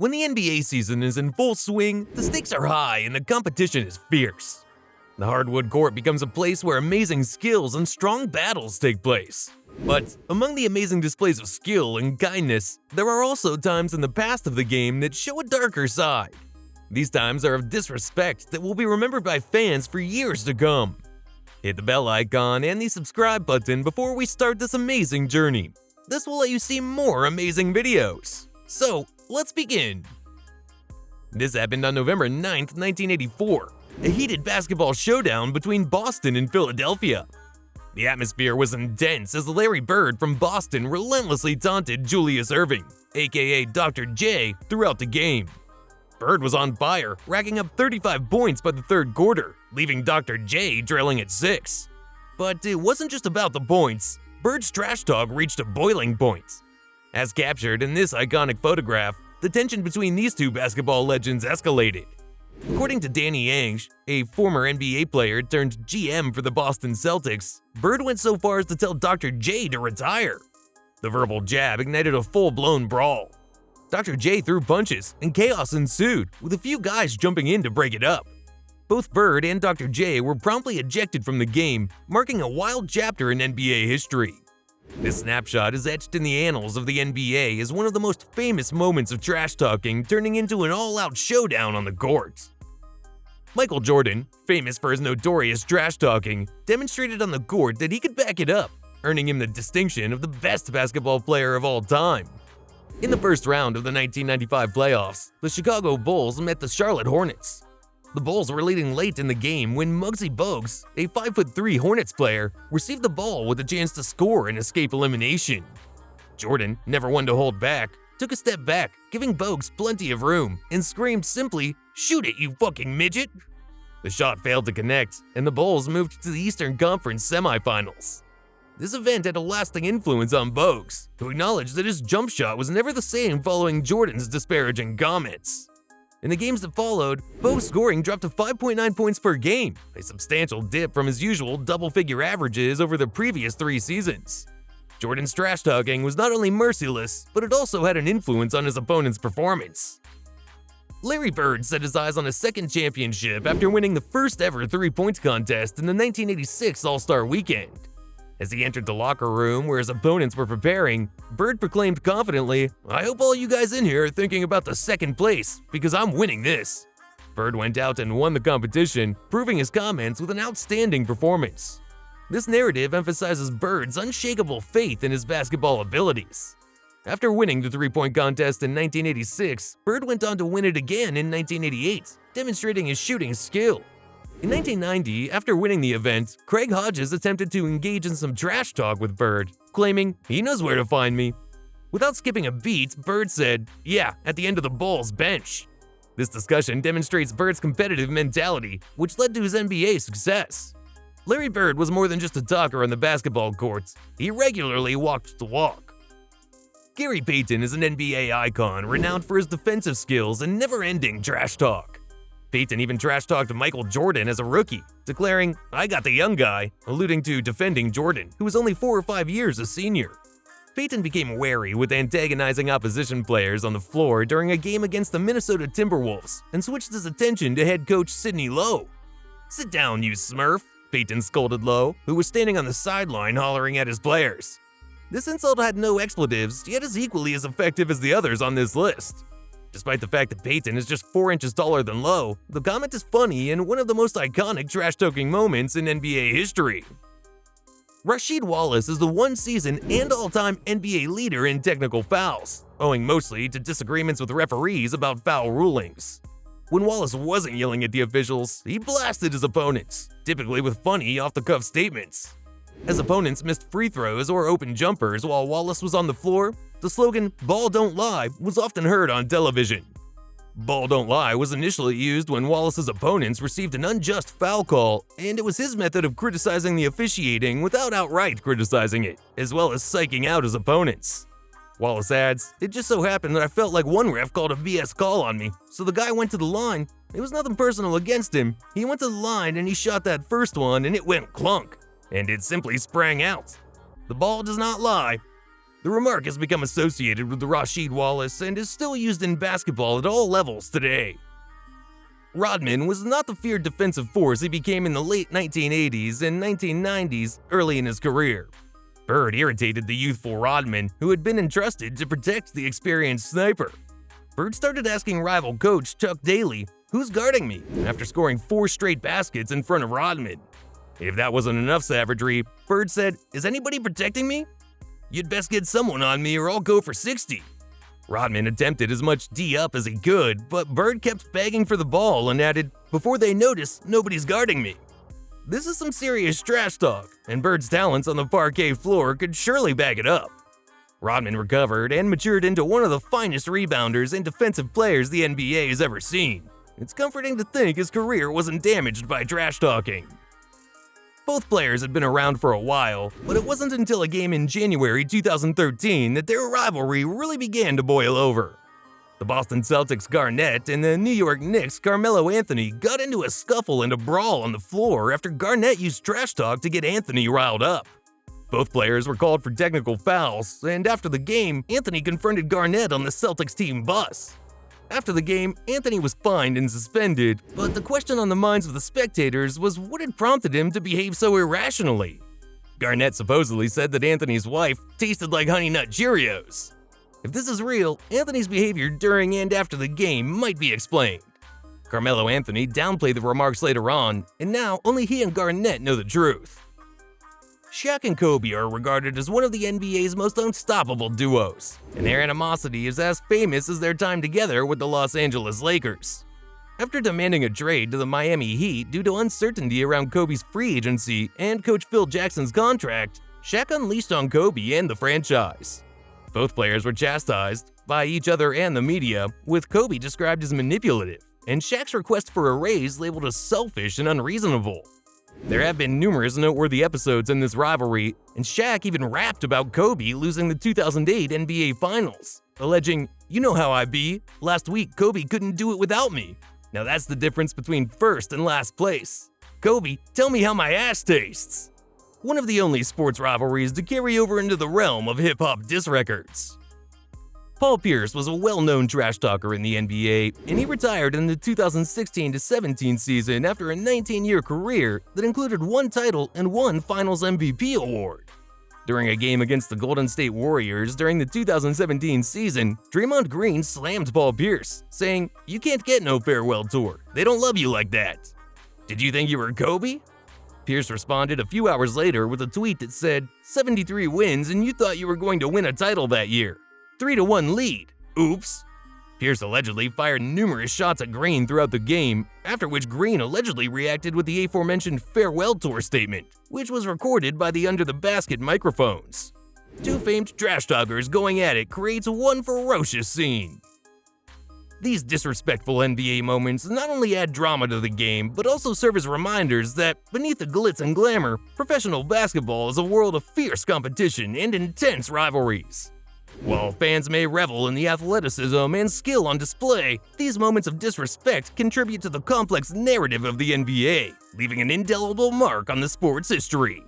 When the NBA season is in full swing, the stakes are high and the competition is fierce. The hardwood court becomes a place where amazing skills and strong battles take place. But among the amazing displays of skill and kindness, there are also times in the past of the game that show a darker side. These times are of disrespect that will be remembered by fans for years to come. Hit the bell icon and the subscribe button before we start this amazing journey. This will let you see more amazing videos. So, let's begin. This happened on November 9th, 1984, a heated basketball showdown between Boston and Philadelphia. The atmosphere was intense as Larry Bird from Boston relentlessly taunted Julius Erving, aka Dr. J, throughout the game. Bird was on fire, racking up 35 points by the third quarter, leaving Dr. J trailing at 6. But it wasn't just about the points. Bird's trash talk reached a boiling point. As captured in this iconic photograph, the tension between these two basketball legends escalated. According to Danny Ainge, a former NBA player turned GM for the Boston Celtics, Bird went so far as to tell Dr. J to retire. The verbal jab ignited a full-blown brawl. Dr. J threw punches, and chaos ensued, with a few guys jumping in to break it up. Both Bird and Dr. J were promptly ejected from the game, marking a wild chapter in NBA history. This snapshot is etched in the annals of the NBA as one of the most famous moments of trash talking turning into an all-out showdown on the court. Michael Jordan, famous for his notorious trash talking, demonstrated on the court that he could back it up, earning him the distinction of the best basketball player of all time. In the first round of the 1995 playoffs, the Chicago Bulls met the Charlotte Hornets. The Bulls were leading late in the game when Muggsy Bogues, a 5'3" Hornets player, received the ball with a chance to score and escape elimination. Jordan, never one to hold back, took a step back, giving Bogues plenty of room, and screamed simply, "Shoot it, you fucking midget!" The shot failed to connect, and the Bulls moved to the Eastern Conference semifinals. This event had a lasting influence on Bogues, who acknowledged that his jump shot was never the same following Jordan's disparaging comments. In the games that followed, Bogues' scoring dropped to 5.9 points per game, a substantial dip from his usual double-figure averages over the previous 3 seasons. Jordan's trash-talking was not only merciless, but it also had an influence on his opponent's performance. Larry Bird set his eyes on a second championship after winning the first-ever three-point contest in the 1986 All-Star Weekend. As he entered the locker room where his opponents were preparing, Bird proclaimed confidently, "I hope all you guys in here are thinking about the second place, because I'm winning this." Bird went out and won the competition, proving his comments with an outstanding performance. This narrative emphasizes Bird's unshakable faith in his basketball abilities. After winning the three-point contest in 1986, Bird went on to win it again in 1988, demonstrating his shooting skill. In 1990, after winning the event, Craig Hodges attempted to engage in some trash talk with Bird, claiming he knows where to find me. Without skipping a beat, Bird said, "Yeah, at the end of the Bulls bench." This discussion demonstrates Bird's competitive mentality, which led to his NBA success. Larry Bird was more than just a talker on the basketball courts. He regularly walked the walk. Gary Payton is an NBA icon renowned for his defensive skills and never-ending trash talk. Payton even trash-talked Michael Jordan as a rookie, declaring, "I got the young guy," alluding to defending Jordan, who was only 4 or 5 years a senior. Payton became wary with antagonizing opposition players on the floor during a game against the Minnesota Timberwolves and switched his attention to head coach Sidney Lowe. "Sit down, you smurf," Payton scolded Lowe, who was standing on the sideline hollering at his players. This insult had no expletives, yet is equally as effective as the others on this list. Despite the fact that Payton is just 4 inches taller than Lowe, the comment is funny and one of the most iconic trash-talking moments in NBA history. Rasheed Wallace is the one-season and all-time NBA leader in technical fouls, owing mostly to disagreements with referees about foul rulings. When Wallace wasn't yelling at the officials, he blasted his opponents, typically with funny, off-the-cuff statements. As opponents missed free throws or open jumpers while Wallace was on the floor, the slogan, "Ball don't lie," was often heard on television. "Ball don't lie" was initially used when Wallace's opponents received an unjust foul call, and it was his method of criticizing the officiating without outright criticizing it, as well as psyching out his opponents. Wallace adds, "It just so happened that I felt like one ref called a BS call on me, so the guy went to the line. It was nothing personal against him. He went to the line and he shot that first one and it went clunk, and it simply sprang out. The ball does not lie." The remark has become associated with Rasheed Wallace and is still used in basketball at all levels today. Rodman was not the feared defensive force he became in the late 1980s and 1990s early in his career. Bird irritated the youthful Rodman, who had been entrusted to protect the experienced sniper. Bird started asking rival coach Chuck Daly, "Who's guarding me?" after scoring 4 straight baskets in front of Rodman. If that wasn't enough savagery, Bird said, "Is anybody protecting me? You'd best get someone on me or I'll go for 60. Rodman attempted as much D-up as he could, but Bird kept begging for the ball and added, "Before they notice, nobody's guarding me." This is some serious trash talk, and Bird's talents on the parquet floor could surely back it up. Rodman recovered and matured into one of the finest rebounders and defensive players the NBA has ever seen. It's comforting to think his career wasn't damaged by trash talking. Both players had been around for a while, but it wasn't until a game in January 2013 that their rivalry really began to boil over. The Boston Celtics' Garnett and the New York Knicks' Carmelo Anthony got into a scuffle and a brawl on the floor after Garnett used trash talk to get Anthony riled up. Both players were called for technical fouls, and after the game, Anthony confronted Garnett on the Celtics team bus. After the game, Anthony was fined and suspended, but the question on the minds of the spectators was what had prompted him to behave so irrationally. Garnett supposedly said that Anthony's wife tasted like Honey Nut Cheerios. If this is real, Anthony's behavior during and after the game might be explained. Carmelo Anthony downplayed the remarks later on, and now only he and Garnett know the truth. Shaq and Kobe are regarded as one of the NBA's most unstoppable duos, and their animosity is as famous as their time together with the Los Angeles Lakers. After demanding a trade to the Miami Heat due to uncertainty around Kobe's free agency and Coach Phil Jackson's contract, Shaq unleashed on Kobe and the franchise. Both players were chastised by each other and the media, with Kobe described as manipulative, and Shaq's request for a raise labeled as selfish and unreasonable. There have been numerous noteworthy episodes in this rivalry, and Shaq even rapped about Kobe losing the 2008 NBA Finals, alleging, "You know how I be. Last week, Kobe couldn't do it without me. Now that's the difference between first and last place. Kobe, tell me how my ass tastes." One of the only sports rivalries to carry over into the realm of hip-hop diss records. Paul Pierce was a well-known trash talker in the NBA, and he retired in the 2016-17 season after a 19-year career that included 1 title and 1 Finals MVP award. During a game against the Golden State Warriors during the 2017 season, Draymond Green slammed Paul Pierce, saying, "You can't get no farewell tour. They don't love you like that. Did you think you were Kobe?" Pierce responded a few hours later with a tweet that said, 73 wins and you thought you were going to win a title that year. 3-1 lead. Oops. Pierce allegedly fired numerous shots at Green throughout the game, after which Green allegedly reacted with the aforementioned farewell tour statement, which was recorded by the Under the Basket microphones. 2 famed trash talkers going at it creates one ferocious scene. These disrespectful NBA moments not only add drama to the game, but also serve as reminders that, beneath the glitz and glamour, professional basketball is a world of fierce competition and intense rivalries. While fans may revel in the athleticism and skill on display, these moments of disrespect contribute to the complex narrative of the NBA, leaving an indelible mark on the sport's history.